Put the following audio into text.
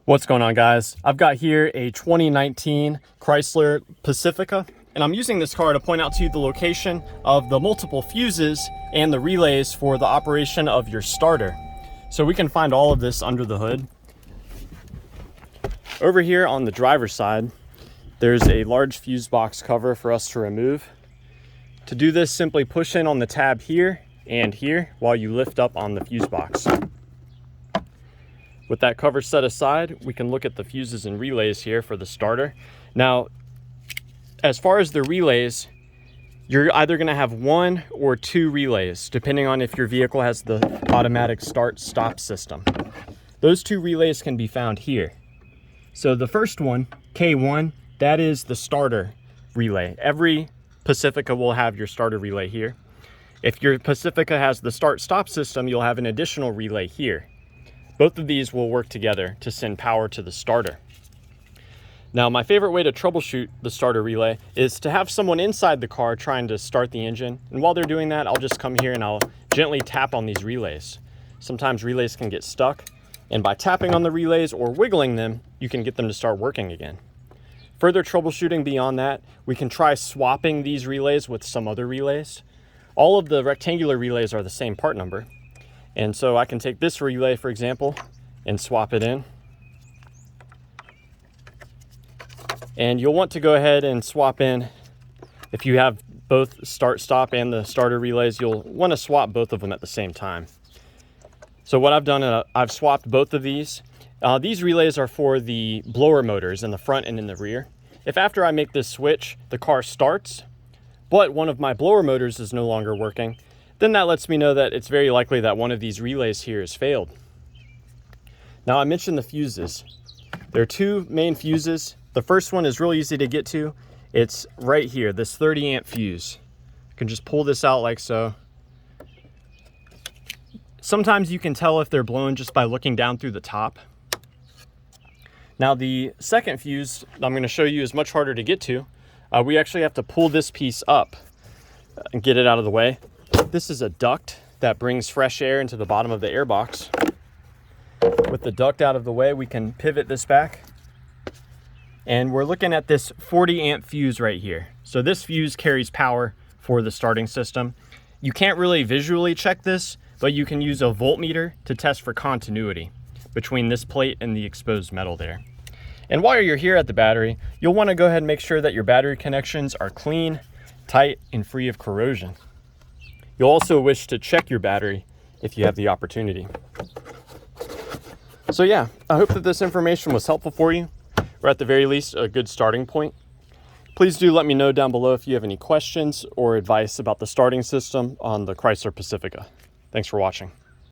What's going on, guys? I've got here a 2019 Chrysler Pacifica, and I'm using this car to point out to you the location of the multiple fuses and the relays for the operation of your starter. So we can find all of this under the hood. Over here on the driver's side, there's a large fuse box cover for us to remove. To do this, simply push in on the tab here and here while you lift up on the fuse box. With that cover set aside, we can look at the fuses and relays here for the starter. Now, as far as the relays, you're either going to have one or two relays, depending on if your vehicle has the automatic start-stop system. Those two relays can be found here. So the first one, K1, that is the starter relay. Every Pacifica will have your starter relay here. If your Pacifica has the start-stop system, you'll have an additional relay here. Both of these will work together to send power to the starter. Now, my favorite way to troubleshoot the starter relay is to have someone inside the car trying to start the engine. And while they're doing that, I'll just come here and I'll gently tap on these relays. Sometimes relays can get stuck, and by tapping on the relays or wiggling them, you can get them to start working again. Further troubleshooting beyond that, we can try swapping these relays with some other relays. All of the rectangular relays are the same part number. And so I can take this relay, for example, and swap it in. And you'll want to go ahead and swap in, if you have both start-stop and the starter relays, you'll want to swap both of them at the same time. So what I've done, I've swapped both of these. These relays are for the blower motors in the front and in the rear. If after I make this switch, the car starts, but one of my blower motors is no longer working, then that lets me know that it's very likely that one of these relays here has failed. Now, I mentioned the fuses. There are two main fuses. The first one is real easy to get to. It's right here, this 30 amp fuse. You can just pull this out like so. Sometimes you can tell if they're blown just by looking down through the top. Now, the second fuse I'm going to show you is much harder to get to. We actually have to pull this piece up and get it out of the way. This is a duct that brings fresh air into the bottom of the air box. With the duct out of the way, we can pivot this back. And we're looking at this 40 amp fuse right here. So this fuse carries power for the starting system. You can't really visually check this, but you can use a voltmeter to test for continuity between this plate and the exposed metal there. And while you're here at the battery, you'll want to go ahead and make sure that your battery connections are clean, tight, and free of corrosion. You'll also wish to check your battery if you have the opportunity. So yeah, I hope that this information was helpful for you, or at the very least, a good starting point. Please do let me know down below if you have any questions or advice about the starting system on the Chrysler Pacifica. Thanks for watching.